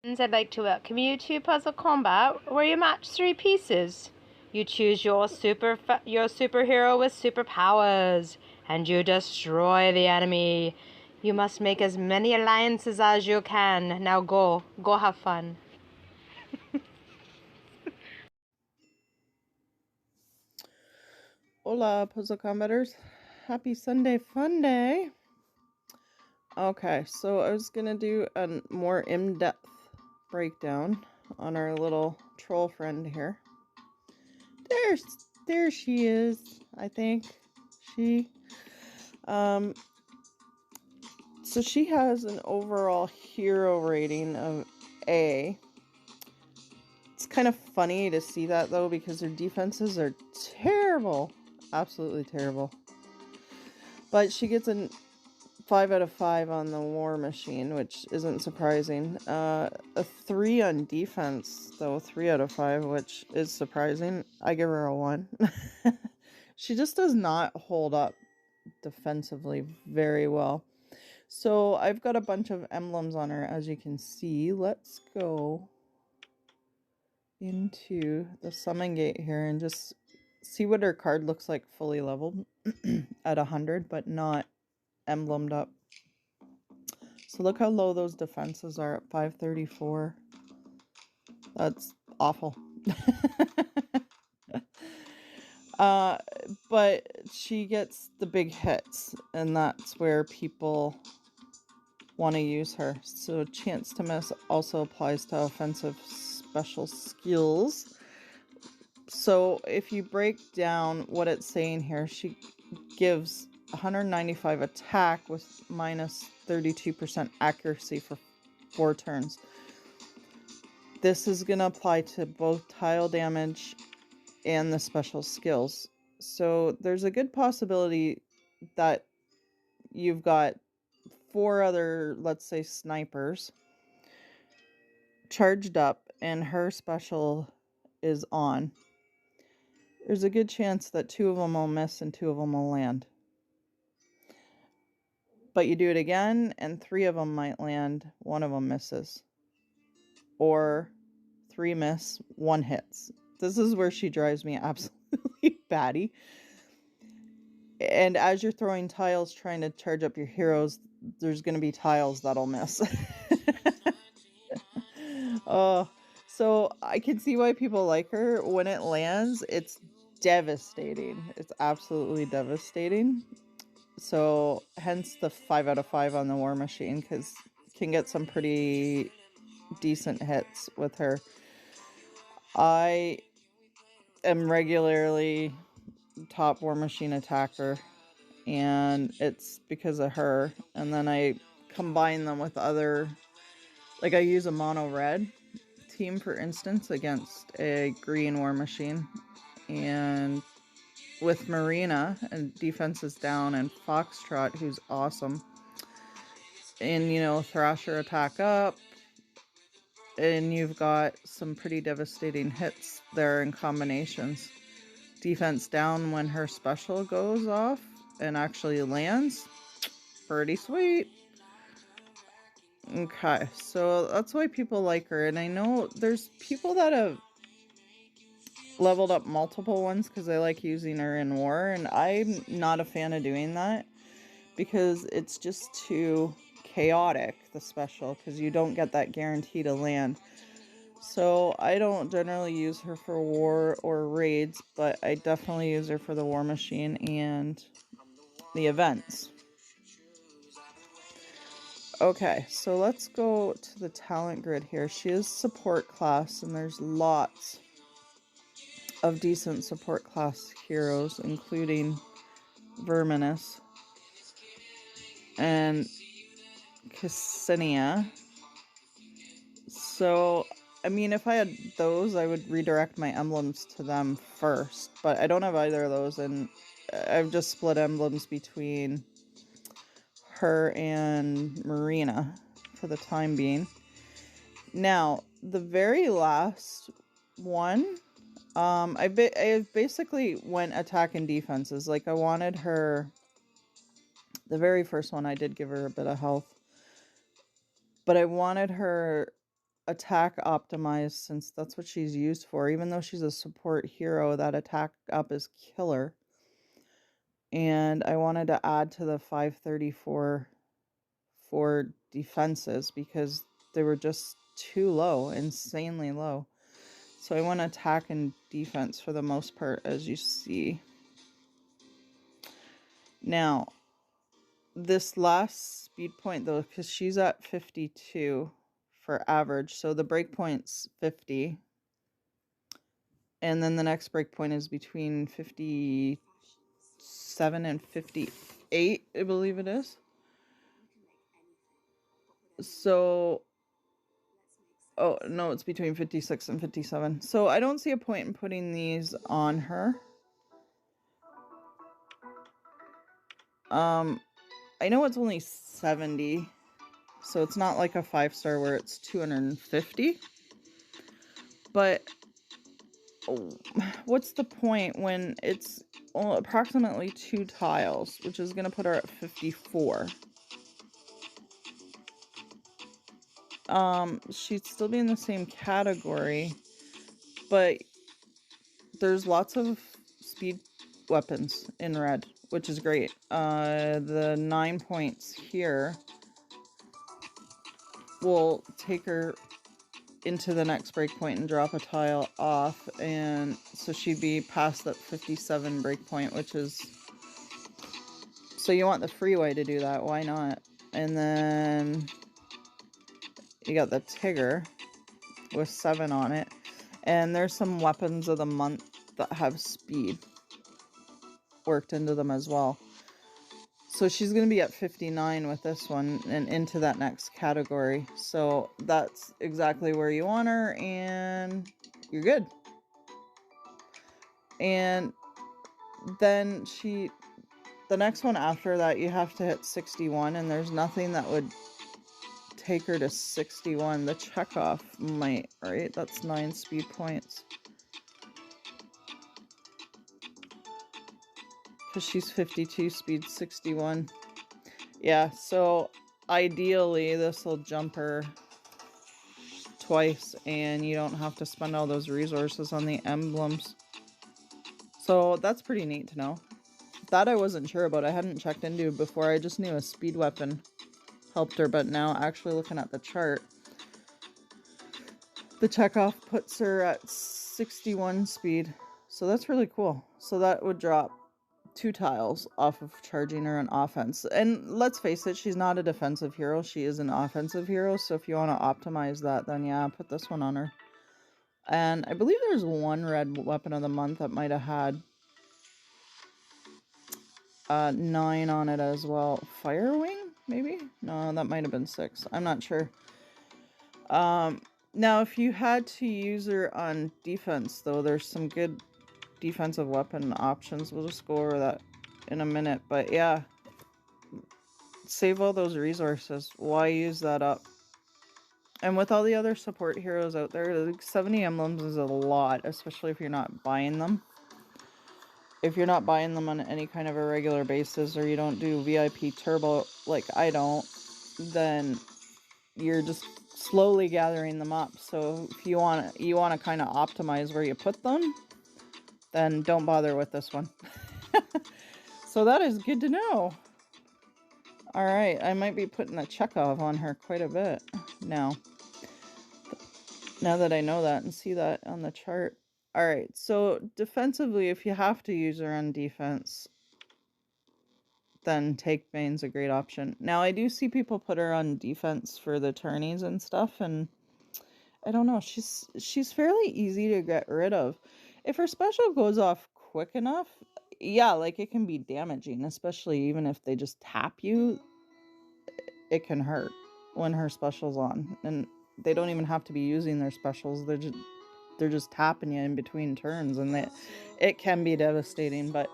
I'd like to welcome you to Puzzle Combat, where you match 3 pieces. You choose your superhero with superpowers, and you destroy the enemy. You must make as many alliances as you can. Now go have fun. Hola, Puzzle Combaters. Happy Sunday Fun Day. Okay, so I was gonna do a more in-depth breakdown on our little troll friend here. There she is, I think. So she has an overall hero rating of A. It's kind of funny to see that though, because her defenses are terrible. Absolutely terrible. But she gets a 5 out of 5 on the war machine, which isn't surprising. A 3 on defense, though, 3 out of 5, which is surprising. I give her a 1. She just does not hold up defensively very well. So I've got a bunch of emblems on her, as you can see. Let's go into the summon gate here and just see what her card looks like fully leveled at 100, but not emblemed up. So look how low those defenses are at 534. That's awful. But she gets the big hits, and that's where people want to use her. So chance to miss also applies to offensive special skills. So if you break down what it's saying here, she gives 195 attack with minus 32% accuracy for 4 turns. This is going to apply to both tile damage and the special skills. So there's a good possibility that you've got 4 other, let's say, snipers charged up and her special is on. There's a good chance that 2 of them will miss and 2 of them will land. But you do it again and 3 of them might land, 1 of them misses. Or 3 miss, 1 hits. This is where she drives me absolutely batty. And as you're throwing tiles trying to charge up your heroes, there's going to be tiles that'll miss. So I can see why people like her. When it lands, it's devastating. It's absolutely devastating. So hence the 5 out of 5 on the war machine, because you can get some pretty decent hits with her. I am regularly top war machine attacker, and it's because of her. And then I combine them with other, like I use a mono red team, for instance, against a green war machine, and with Marina and defenses down, and Foxtrot, who's awesome, and Thrasher attack up, and you've got some pretty devastating hits there in combinations. Defense down when her special goes off and actually lands. Pretty sweet. Okay, so that's why people like her. And I know there's people that have leveled up multiple ones because they like using her in war. And I'm not a fan of doing that because it's just too chaotic, the special, because you don't get that guarantee to land. So I don't generally use her for war or raids, but I definitely use her for the war machine and the events. Okay, so let's go to the talent grid here. She is support class, and there's lots of decent support class heroes, including Verminous and Ksenia. So I mean, if I had those, I would redirect my emblems to them first. But I don't have either of those, and I've just split emblems between her and Marina for the time being. Now, the very last one, I basically went attack and defenses. Like, I wanted her... The very first one, I did give her a bit of health. But I wanted her attack optimized since that's what she's used for. Even though she's a support hero, that attack up is killer. And I wanted to add to the 534 for defenses because they were just too low, insanely low. So I want attack and defense for the most part, as you see. Now, this last speed point though, because she's at 52 for average, so the breakpoint's 50. And then the next breakpoint is between 57 and 58, I believe it is. So, oh, no, it's between 56 and 57. So I don't see a point in putting these on her. I know it's only 70, so it's not like a 5-star where it's 250. But what's the point when it's approximately 2 tiles, which is going to put her at 54. She'd still be in the same category, but there's lots of speed weapons in red, which is great. The 9 points here will take her into the next breakpoint and drop a tile off, and so she'd be past that 57 breakpoint, which is, so you want the freeway to do that, why not? And then you got the Tigger with 7 on it, and there's some weapons of the month that have speed worked into them as well. So she's going to be at 59 with this one and into that next category. So that's exactly where you want her, and you're good. And then the next one after that, you have to hit 61, and there's nothing that would take her to 61. The checkoff might, right? That's 9 speed points. Because she's 52, speed 61. Yeah, so ideally this will jump her twice and you don't have to spend all those resources on the emblems. So that's pretty neat to know. That I wasn't sure about. I hadn't checked into before. I just knew a speed weapon helped her, but now actually looking at the chart, the checkoff puts her at 61 speed. So that's really cool. So that would drop 2 tiles off of charging her an offense. And let's face it, she's not a defensive hero. She is an offensive hero. So if you want to optimize that, then yeah, put this one on her. And I believe there's one red weapon of the month that might have had 9 on it as well. Firewing, maybe? No, that might have been 6. I'm not sure. Now, if you had to use her on defense, though, there's some good defensive weapon options. We'll just go over that in a minute. But yeah, save all those resources. Why use that up? And with all the other support heroes out there, like 70 emblems is a lot, especially if you're not buying them. If you're not buying them on any kind of a regular basis, or you don't do VIP turbo like I don't, then you're just slowly gathering them up. So if you want to kind of optimize where you put them, then don't bother with this one. So that is good to know. Alright, I might be putting a checkoff on her quite a bit now. Now that I know that and see that on the chart. Alright, so defensively, if you have to use her on defense, then Take Bane's a great option. Now, I do see people put her on defense for the tourneys and stuff, and I don't know, she's fairly easy to get rid of. If her special goes off quick enough, yeah, like it can be damaging, especially even if they just tap you, it can hurt when her special's on. And they don't even have to be using their specials, they're just tapping you in between turns, and it can be devastating. But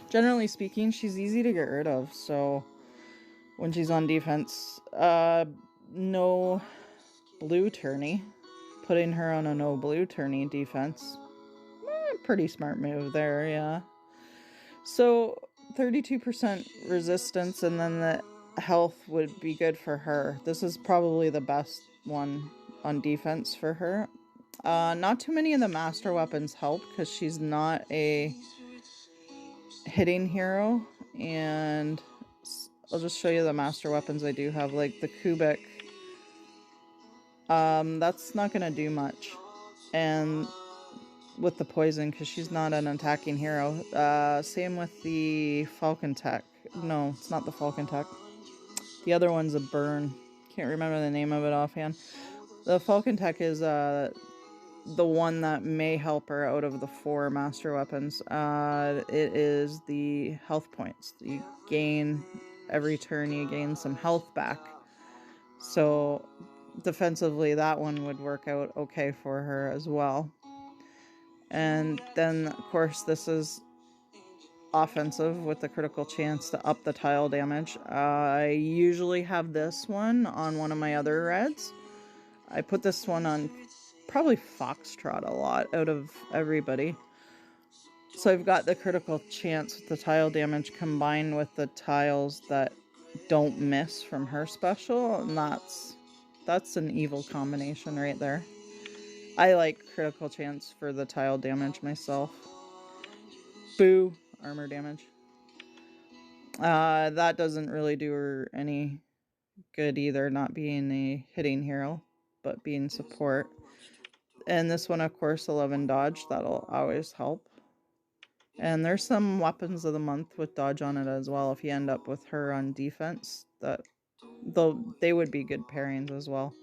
generally speaking, she's easy to get rid of. So when she's on defense, no blue tourney, putting her on a no blue tourney defense, pretty smart move there. Yeah, so 32% resistance, and then the health would be good for her. This is probably the best one on defense for her. Not too many of the master weapons help because she's not a hitting hero, and I'll just show you the master weapons I do have, like the Kubik. That's not gonna do much, and with the poison because she's not an attacking hero. Same with the Falcon Tech. No, it's not the Falcon Tech. The other one's a burn. Can't remember the name of it offhand. The Falcon Tech is the one that may help her out of the 4 master weapons. It is the health points. You gain every turn, you gain some health back. So defensively, that one would work out okay for her as well. And then, of course, this is offensive with the critical chance to up the tile damage. I usually have this one on one of my other reds. I put this one on probably Foxtrot a lot out of everybody. So I've got the critical chance with the tile damage combined with the tiles that don't miss from her special, and that's an evil combination right there. I like critical chance for the tile damage myself. Boo! Armor damage. That doesn't really do her any good either, not being a hitting hero, but being support. And this one, of course, 11 dodge. That'll always help. And there's some weapons of the month with dodge on it as well. If you end up with her on defense, they would be good pairings as well.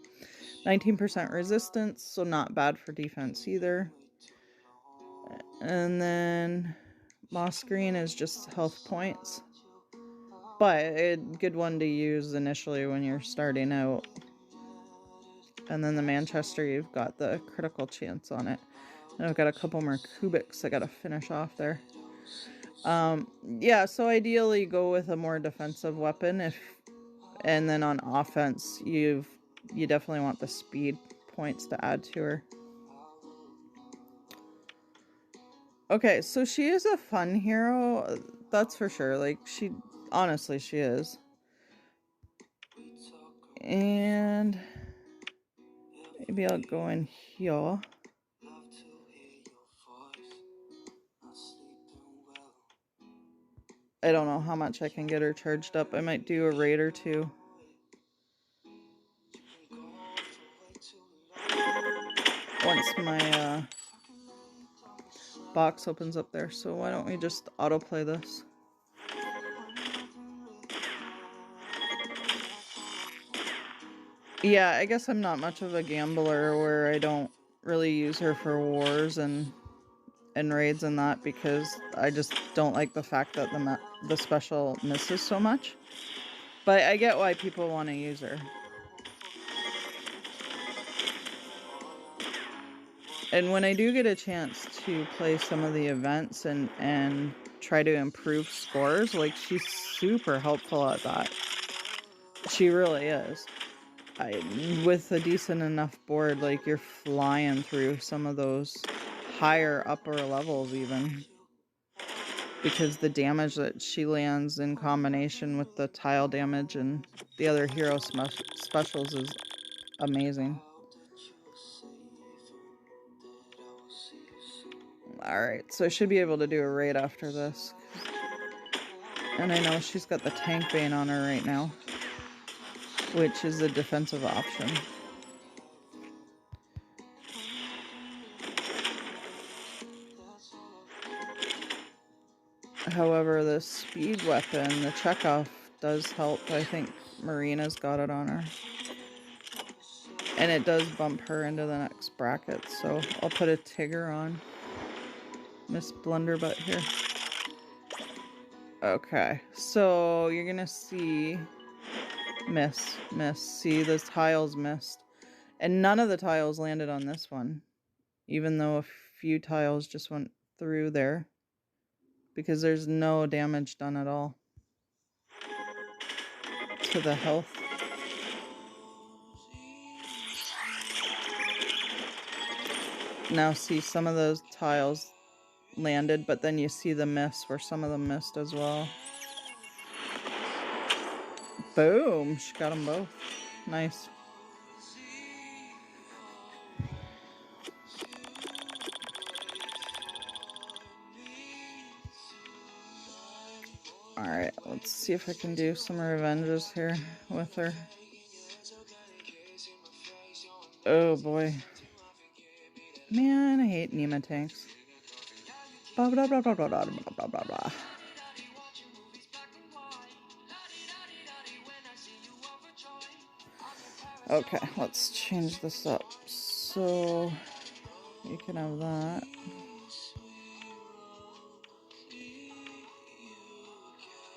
19% resistance, so not bad for defense either. And then Moss Green is just health points, but a good one to use initially when you're starting out. And then the Manchester, you've got the critical chance on it. And I've got a couple more Kubiks I gotta finish off there. Yeah, so ideally go with a more defensive weapon, and then on offense, you definitely want the speed points to add to her. Okay, so she is a fun hero, that's for sure. Like, honestly, she is. And maybe I'll go in here. I don't know how much I can get her charged up. I might do a raid or 2. Once my box opens up there. So why don't we just autoplay this? Yeah, I guess I'm not much of a gambler where I don't really use her for wars and raids and that, because I just don't like the fact that the special misses so much. But I get why people want to use her. And when I do get a chance to play some of the events and try to improve scores, like, she's super helpful at that. She really is. With a decent enough board, like, you're flying through some of those higher upper levels even, because the damage that she lands in combination with the tile damage and the other hero specials is amazing. Alright, so I should be able to do a raid after this. And I know she's got the Tank Bane on her right now, which is a defensive option. However, the speed weapon, the Chekhov, does help. I think Marina's got it on her. And it does bump her into the next bracket, so I'll put a Tigger on Miss Blunderbutt here. Okay, so you're gonna see miss. See, the tiles missed. And none of the tiles landed on this one, even though a few tiles just went through there, because there's no damage done at all to the health. Now see, some of those tiles landed, but then you see the miss where some of them missed as well. Boom! She got them both. Nice. Let's see if I can do some revenges here with her. Oh boy. Man, I hate Nema tanks. Blah, blah, blah, blah, blah, blah, blah, blah, blah. Okay, let's change this up. So you can have that.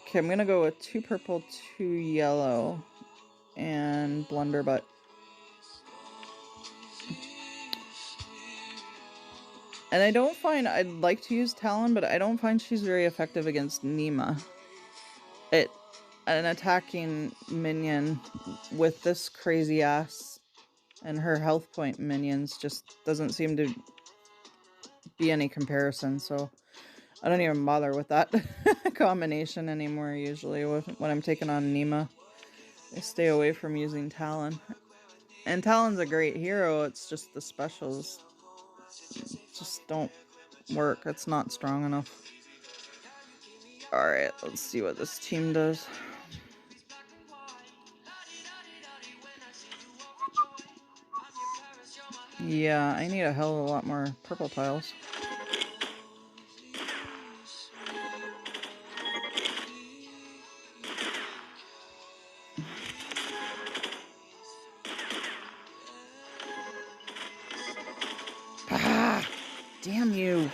Okay, I'm gonna go with 2 purple, 2 yellow, and Blunderbutt. And I don't find, I'd like to use Talon, but I don't find she's very effective against Nema. An attacking minion with this crazy ass and her health point minions just doesn't seem to be any comparison, so I don't even bother with that combination anymore usually when I'm taking on Nema. I stay away from using Talon. And Talon's a great hero, it's just the specials just don't work. It's not strong enough. Alright, let's see what this team does. Yeah, I need a hell of a lot more purple tiles. Ah! Damn you,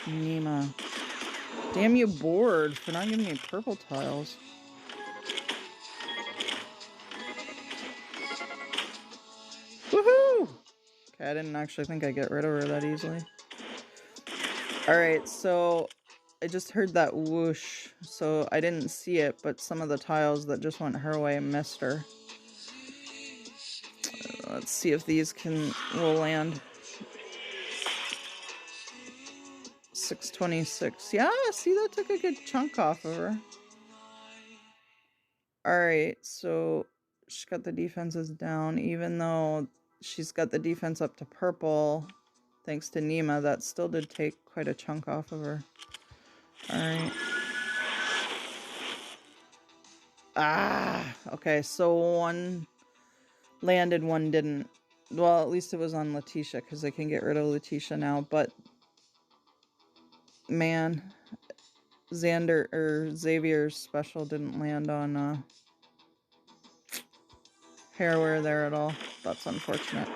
Nema. Damn you, board, for not giving me purple tiles. Woohoo! Okay, I didn't actually think I'd get rid of her that easily. Alright, so I just heard that whoosh, so I didn't see it, but some of the tiles that just went her way missed her. Let's see if these will land. 626. Yeah, see, that took a good chunk off of her. Alright, so she's got the defenses down, even though she's got the defense up to purple. Thanks to Nema, that still did take quite a chunk off of her. Alright. Ah! Okay, so one landed, one didn't. Well, at least it was on Letitia, because I can get rid of Letitia now, but man, Xavier's special didn't land on Hairwear there at all. That's unfortunate.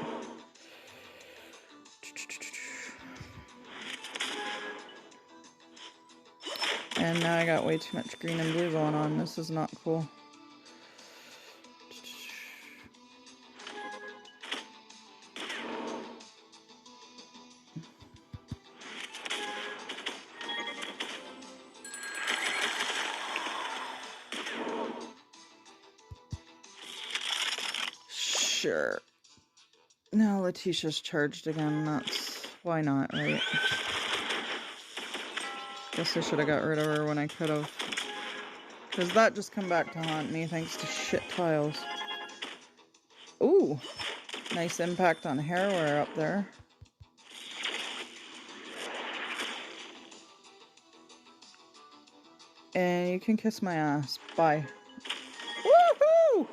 And now I got way too much green and blue going on. This is not cool. Sure. Now Letitia's charged again. That's... why not, right? Guess I should have got rid of her when I could have. Because that just come back to haunt me thanks to shit tiles. Ooh! Nice impact on Hairwear up there. And you can kiss my ass. Bye. Woohoo!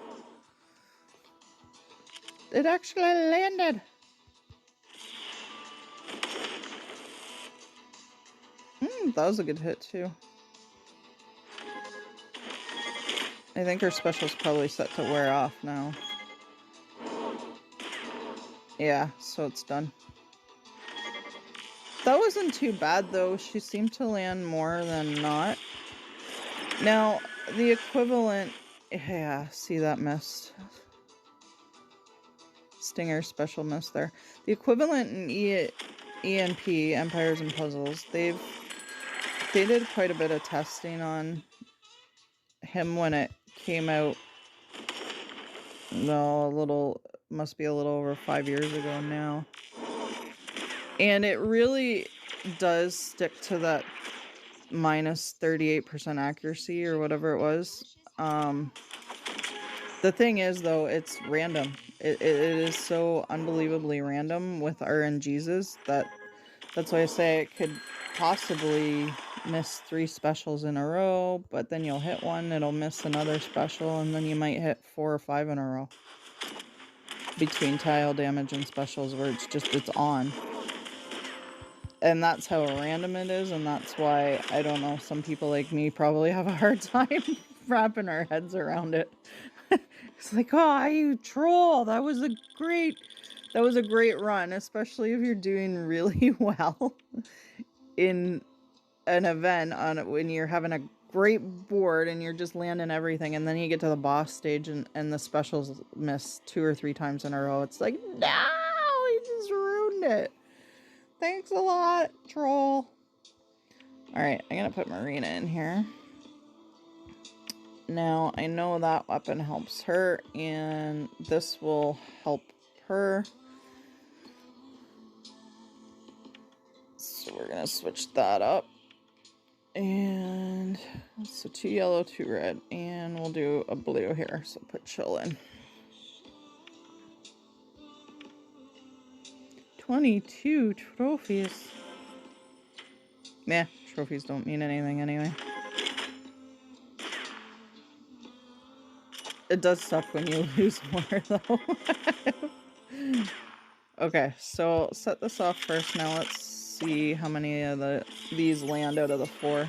It actually landed! That was a good hit too. I think her special's probably set to wear off now. Yeah, so it's done. That wasn't too bad though. She seemed to land more than not. Now, the equivalent... yeah, see that missed. Stinger special miss there. The equivalent in EMP, Empires and Puzzles, they did quite a bit of testing on him when it came out. No, must be a little over 5 years ago now. And it really does stick to that minus 38% accuracy or whatever it was. The thing is, though, it's random. It is so unbelievably random with RNGs that That's why I say it could possibly miss 3 specials in a row, but then you'll hit one, it'll miss another special, and then you might hit 4 or 5 in a row. Between tile damage and specials where it's on. And that's how random it is, and that's why, I don't know, some people like me probably have a hard time wrapping our heads around it. It's like, oh, you troll, that was a great run, especially if you're doing really well in an event when you're having a great board and you're just landing everything, and then you get to the boss stage and the specials miss 2 or 3 times in a row. It's like, no, you just ruined it. Thanks a lot, troll. Alright, I'm gonna put Marina in here. Now, I know that weapon helps her, and this will help her. So we're gonna switch that up. And so 2 yellow, 2 red, and we'll do a blue here. So put chill in. 22 trophies. Nah, trophies don't mean anything anyway. It does suck when you lose more though. Okay, so set this off first. Now let's see how many of these land out of the 4.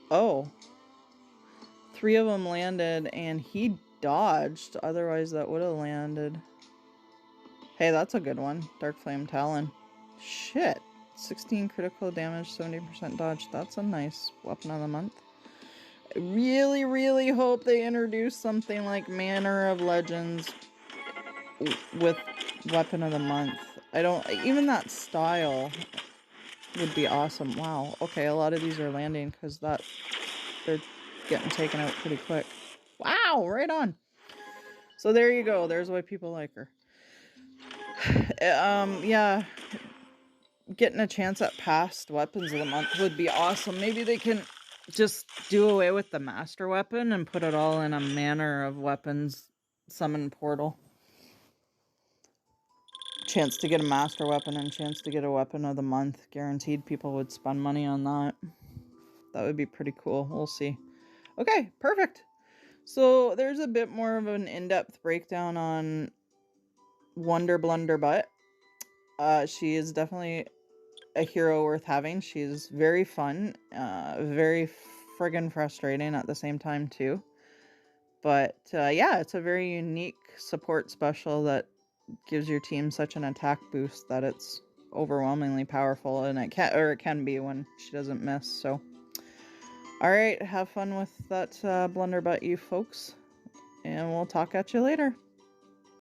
Oh. 3 of them landed and he dodged. Otherwise that would have landed. Hey, that's a good one. Dark Flame Talon. Shit. 16 critical damage, 70% dodge. That's a nice weapon of the month. I really, really hope they introduce something like Manor of Legends with weapon of the month. Even that style would be awesome. Wow. Okay, a lot of these are landing because they're getting taken out pretty quick. Wow, right on. So there you go. There's why people like her. Yeah. Getting a chance at past weapons of the month would be awesome. Maybe they can just do away with the master weapon and put it all in a manner of weapons summon portal. Chance to get a master weapon and chance to get a weapon of the month. Guaranteed people would spend money on that. That would be pretty cool. We'll see. Okay, perfect. So there's a bit more of an in-depth breakdown on Blunderbutt. She is definitely a hero worth having. She's very fun, very friggin' frustrating at the same time too. But yeah, it's a very unique support special that gives your team such an attack boost that it's overwhelmingly powerful, and it can be when she doesn't miss. So, all right, have fun with that Blunderbutt, you folks, and we'll talk at you later.